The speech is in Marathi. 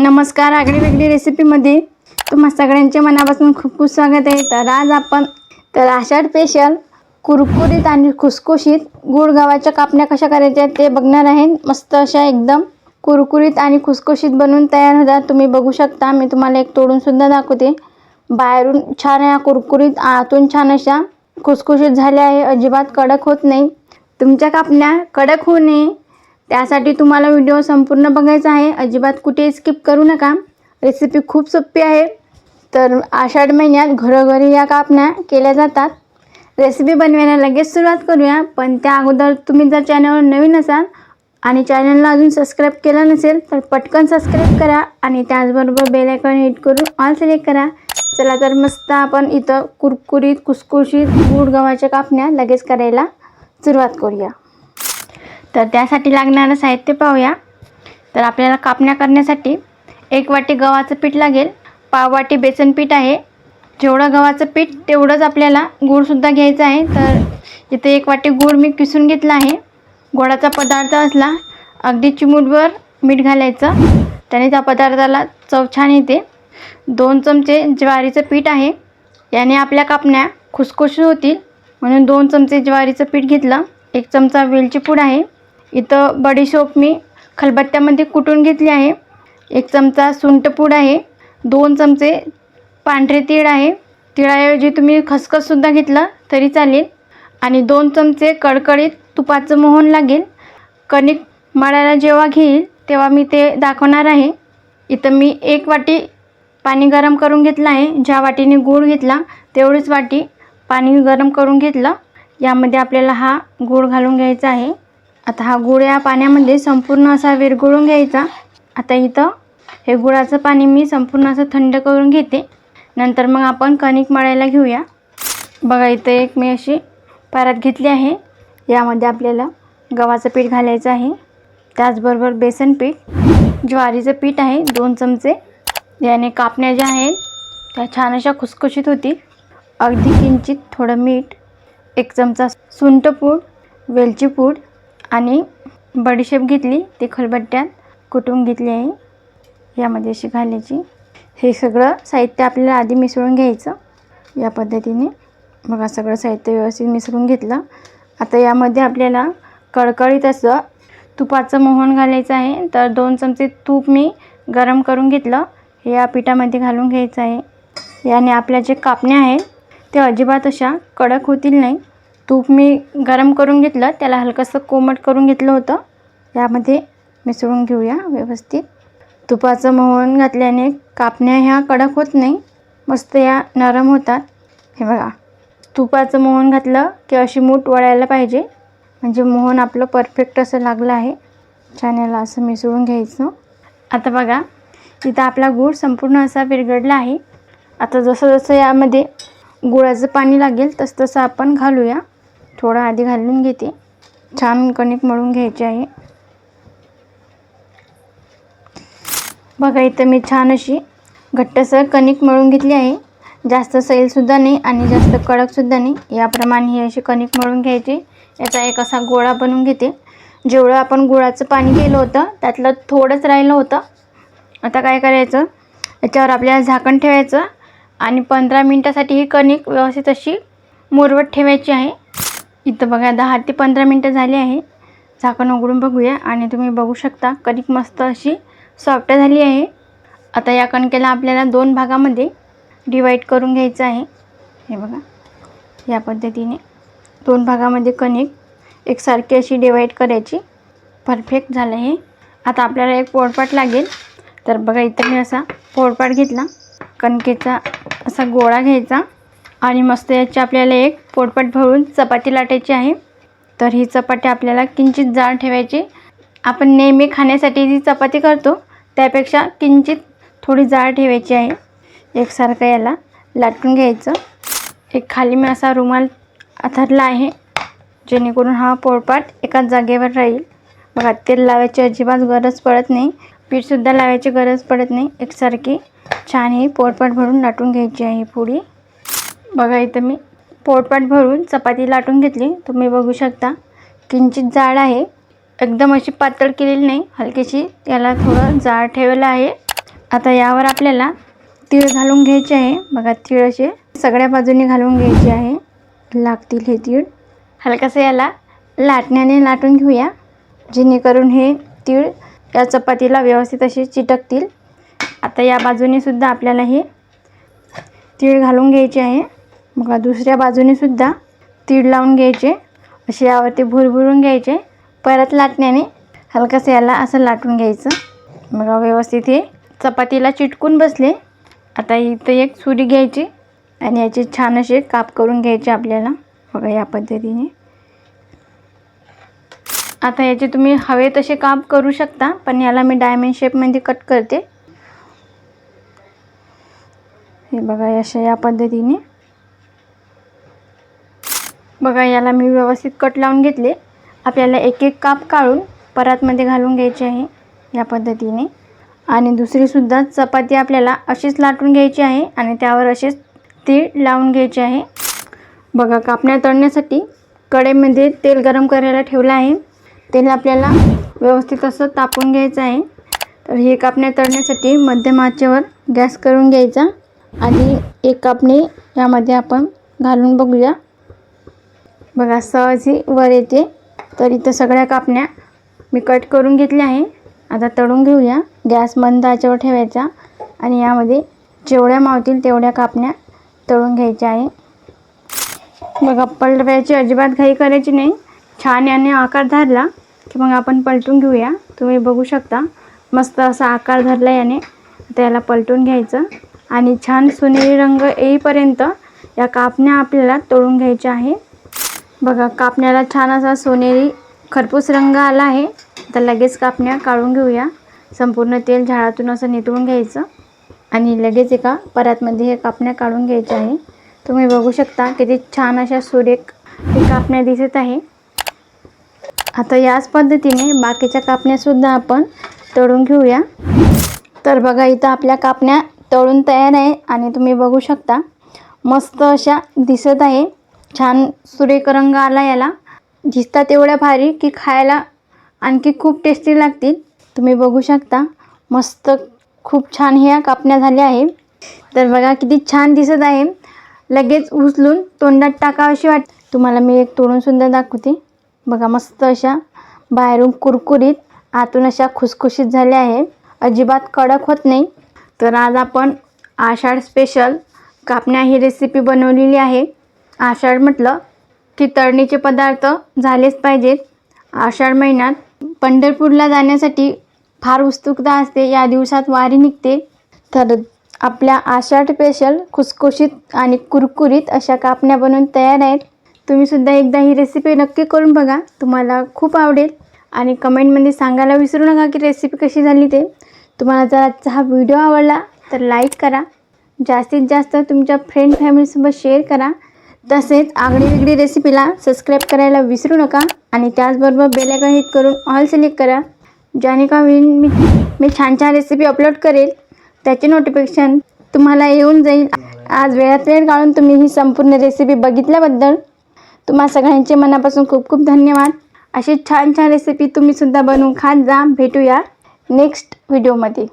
नमस्कार, आगळी वेगळी रेसिपीमध्ये तुम्हा सगळ्यांचे मनापासून खूप खूप स्वागत आहे। तर आज आपण आषाढ स्पेशल कुरकुरीत आणि खुसखुशीत गुळ गव्हाच्या कापण्या कशा करायच्या ते बघणार आहे। मस्त अशा एकदम कुरकुरीत आणि खुसखुशीत बनवून तयार होतात। तुम्ही बघू शकता, मी तुम्हाला एक तोडून सुद्धा दाखवते। बाहेरून छान आहे कुरकुरीत, आतून छान अशा खुसखुशीत झाल्या आहे, अजिबात कडक होत नाही। तुमच्या कापण्या कडक होऊ नये त्यासाठी तुम्हाला व्हिडिओ संपूर्ण बघायचा आहे, अजिबात कुठे स्किप करू नका। रेसिपी खूप सोपी आहे। तर आषाढ महिन्यात घरोघरी या कापण्या केल्या जातात। रेसिपी बनवायला लगेच सुरुवात करूया, पण त्या अगोदर तुम्ही जर चॅनलवर नवीन असाल आणि चॅनलला अजून सबस्क्राईब केलं नसेल तर पटकन सबस्क्राईब करा आणि त्याचबरोबर बेल आयकॉन हिट करून ऑल सिलेक्ट करा। चला तर मस्त आपण इथं कुरकुरीत खुसखुशीत गुळ गव्हाच्या कापण्या लगेच करायला सुरुवात करूया। तर त्यासाठी लागणारं साहित्य पाहूया। तर आपल्याला कापण्या करण्यासाठी 1 वाटी गव्हाचं पीठ लागेल, पाव वाटी बेसन पीठ आहे। जेवढं गव्हाचं पीठ तेवढंच आपल्याला गूळ सुद्धा घ्यायचा आहे। तर इथे 1 वाटी गूळ मी किसून घेतला आहे। गोडाचा पदार्थ असला अगदी चिमूटभर मीठ घालायचं, त्याने त्या पदार्थाला चव छान येते। 2 चमचे ज्वारीचं पीठ आहे, याने आपल्या कापण्या खुसखुशीत होतील म्हणून 2 चमचे ज्वारीचं पीठ घेतलं। 1 चमचा वेलची पूड आहे। इथं बडीशोप मी खलबत्त्यामध्ये कुटून घेतली आहे। 1 चमचा सुंठ पूड आहे। 2 चमचे पांढरे तीळ आहे, तिळाऐवजी तुम्ही खसखस सुद्धा घेतलं तरी चालेल। आणि 2 चमचे कडकडीत तुपाचं मोहन लागेल। कणिक मळायला जेव्हा घेईल तेव्हा मी ते दाखवणार आहे। इथं मी 1 वाटी पाणी गरम करून घेतलं आहे। ज्या वाटीने गूळ घेतला तेवढीच वाटी पाणी गरम करून घेतलं। यामध्ये आपल्याला हा गूळ घालून घ्यायचा आहे। आता हा गूळ या पाण्यामध्ये संपूर्ण असा विरघळून घ्यायचा। आता इथं हे गुळाचं पाणी मी संपूर्ण असं थंड करून घेते, नंतर मग आपण कणिक मळायला घेऊया। बघा इथं एक मी अशी परात घेतली आहे, यामध्ये आपल्याला गव्हाचं पीठ घालायचं आहे, त्याचबरोबर बेसन पीठ, ज्वारीचं पीठ आहे 2 चमचे। याने कापण्या ज्या आहेत त्या छान अशा खुसखुशीत होतील। अगदी किंचित थोडं मीठ, 1 चमचा सुंठ पूड, वेलची पूड आणि बडीशेप घेतली, ती खलबत्त्यात कुटून घेतली आहे, यामध्ये अशी घालायची। हे सगळं साहित्य आपल्याला आधी मिसळून घ्यायचं या पद्धतीने। बघा सगळं साहित्य व्यवस्थित मिसळून घेतलं। आता यामध्ये आपल्याला कडकडीत असं तुपाचं मोहन घालायचं आहे। तर 2 चमचे तूप मी गरम करून घेतलं, हे या पिठामध्ये घालून घ्यायचं आहे। याने आपल्या जे कापण्या आहेत ते अजिबात अशा कडक होतील नाही। तूप मी गरम करून घेतलं, त्याला हलकंसं कोमट करून घेतलं होतं, यामध्ये मिसळून घेऊया व्यवस्थित। तुपाचं मोहन घातल्याने कापण्या ह्या कडक होत नाही, मस्त या नरम होतात। हे बघा, तुपाचं मोहन घातलं की अशी मूठ वळायला पाहिजे, म्हणजे मोहन आपलं परफेक्ट असं लागलं आहे। छान याला असं मिसळून घ्यायचं। आता बघा इथं आपला गूळ संपूर्ण असा विरघळला आहे। आता जसं जसं यामध्ये गुळाचं पाणी लागेल तसं तसं आपण घालूया। थोडं आधी घालून घेते, छान कणिक मळून घ्यायची आहे। बघा इथं मी छान अशी घट्टसर कणिक मळून घेतली आहे, जास्त सैलसुद्धा नाही आणि जास्त कडकसुद्धा नाही, याप्रमाणे ही अशी कणिक मळून घ्यायची। याचा एक असा गोळा बनवून घेते। जेवढं आपण गुळाचं पाणी केलं होतं त्यातलं थोडंच राहिलं होतं। आता काय करायचं, याच्यावर आपल्याला झाकण ठेवायचं आणि 15 मिनिटासाठी ही कणिक व्यवस्थित अशी मुरवत ठेवायची आहे। इथं बघा 10 ते 15 मिनिटं झाली आहे। झाकण उघडून बघूया आणि तुम्ही बघू शकता कणिक मस्त अशी सॉफ्ट झाली आहे। आता या कणकेला आपल्याला 2 भागामध्ये डिवाईड करून घ्यायचं आहे। हे बघा या पद्धतीने 2 भागामध्ये कणिक एकसारखी अशी डिवाईड करायची। परफेक्ट झालं हे। आता आपल्याला एक पोळपाट लागेल। तर बघा इथं मी असा पोळपाट घेतला, कणकेचा असा गोळा घ्यायचा आणि मस्त याची आपल्याला एक पोळपाट भरून चपाती लाटायची आहे। तर ही चपाती आपल्याला किंचित जाड ठेवायची। आपण नेहमी खाण्यासाठी जी चपाती करतो त्यापेक्षा किंचित थोडी जाड ठेवायची आहे। एकसारखं याला लाटून घ्यायचं। एक खाली मी असा रुमाल अंथरला आहे, जेणेकरून हा पोळपाट एकाच जागेवर राहील। बघा तेल लावायची अजिबात गरज पडत नाही, पीठसुद्धा लावायची गरज पडत नाही। एकसारखी छान ही पोळपाट भरून लाटून घ्यायची आहे पुडी। बघा इथं मी पोळपाट भरून चपाती लाटून घेतली, तुम्ही बघू शकता किंचित जाड आहे, एकदम अशी पातळ केलेली नाही, हलकीशी याला थोडं जाड ठेवलं आहे। आता यावर आपल्याला तीळ घालून घ्यायचे आहे. बघा तीळ असे सगळ्या बाजूनी घालून घ्यायचे आहे. लागतील हे तीळ. हलकसं याला लाटण्याने लाटून घेऊया, जेणेकरून हे तीळ या चपातीला व्यवस्थित असे चिटकतील. आता या बाजूने सुद्धा आपल्याला हे तीळ घालून घ्यायचे आहे. बघा दुसऱ्या बाजूने सुद्धा तीळ लावून घ्यायचे. असे यावरती भुरभुरून घ्यायचे. परत लाटण्याने हलकसं याला असं लाटून घ्यायचं. बघा व्यवस्थित हे चपातीला चिटकून बसले. आता इथं एक सुरी घ्यायची आणि याचे छान असे काप करून घ्यायचे आपल्याला. बघा या पद्धतीने. आता याचे तुम्ही हवे तसे काप करू शकता, पण याला मी डायमंड शेपमध्ये कट करते. हे बघा अशा या पद्धतीने. बघा याला मी व्यवस्थित कट लावून घेतले. आपल्याला एक एक काप काढून परातमध्ये घालून घ्यायचे आहे या पद्धतीने. आणि दुसरीसुद्धा चपाती आपल्याला अशीच लाटून घ्यायची आहे आणि त्यावर असेच तीळ लावून घ्यायचे आहे. बघा कापण्या तळण्यासाठी कढईमध्ये तेल गरम करायला ठेवलं आहे. तेल आपल्याला व्यवस्थित असं तापवून घ्यायचं आहे. तर हे कापण्या तळण्यासाठी मध्यम आचेवर गॅस करून घ्यायचा. आधी एक कापणी यामध्ये आपण घालून बघूया. बघा सहज ही वर येते. तर इथं सगळ्या कापण्या मी कट करून घेतल्या आहे. आता तळून घेऊया. गॅस मंद आचेवर ठेवायचा आणि यामध्ये जेवढ्या मावतील तेवढ्या कापण्या तळून घ्यायच्या आहे. बघा पलटवायची अजिबात घाई करायची नाही. छान याने आकार धरला की मग आपण पलटून घेऊया. तुम्ही बघू शकता मस्त असा आकार धरला याने. त्याला पलटून घ्यायचं आणि छान सोनेरी रंग येईपर्यंत या कापण्या आपल्याला तळून घ्यायच्या आहे. बघा कापण्याला छान असा सोनेरी खरपूस रंग आला आहे. तर लगेच कापण्या काढून घेऊया. संपूर्ण तेल झाडातून असं निथळून घ्यायचं आणि लगेच एका परातमध्ये हे कापण्या काढून घ्यायच्या आहे. तुम्ही बघू शकता किती छान अशा सुरेख हे कापण्या दिसत आहे. आता याच पद्धतीने बाकीच्या कापण्यासुद्धा आपण तळून घेऊया. तर बघा इथं आपल्या कापण्या तळून तयार आहे आणि तुम्ही बघू शकता मस्त अशा दिसत आहे. छान सुरेख रंग आला याला. दिसतात एवढ्या भारी की खायला आणखी खूप टेस्टी लागतील. तुम्ही बघू शकता मस्त खूप छान ह्या कापण्या झाल्या आहे. तर बघा किती छान दिसत आहे. लगेच उचलून तोंडात टाकावीशी वाटते. तुम्हाला मी एक तोडूनसुद्धा दाखवते. बघा मस्त अशा बाहेरून कुरकुरीत आतून अशा खुसखुशीत झाल्या आहे. अजिबात कडक होत नाही. तर आज आपण आषाढ स्पेशल कापण्या ही रेसिपी बनवलेली आहे. आषाढ म्हटलं की तळणीचे पदार्थ झालेच पाहिजेत. आषाढ महिन्यात पंढरपूरला जाण्यासाठी फार उत्सुकता असते. या दिवसात वारी निघते. तर आपल्या आषाढ स्पेशल खुसखुशीत आणि कुरकुरीत अशा कापण्या बनवून तयार आहेत. तुम्हीसुद्धा एकदा ही रेसिपी नक्की करून बघा. तुम्हाला खूप आवडेल. आणि कमेंटमध्ये सांगायला विसरू नका की रेसिपी कशी झाली ते. तुम्हाला जर आजचा हा व्हिडिओ आवडला तर लाईक करा. जास्तीत जास्त तुमच्या फ्रेंड फॅमिलीसोबत शेअर करा. तसेच आगळी वेगळी रेसिपीला सबस्क्राईब करायला विसरू नका. आणि त्याचबरोबर बेल आयकॉन हिट करून ऑल सिलेक्ट करा. ज्याने का मी छान छान रेसिपी अपलोड करेल त्याचे नोटिफिकेशन तुम्हाला येऊन जाईल. आज वेळात वेळ काढून तुम्ही ही संपूर्ण रेसिपी बघितल्याबद्दल तुम्हा सगळ्यांचे मनापासून खूप खूप धन्यवाद. अशी छान छान रेसिपी तुम्हीसुद्धा बनवून खात जा. भेटूया नेक्स्ट व्हिडिओमध्ये.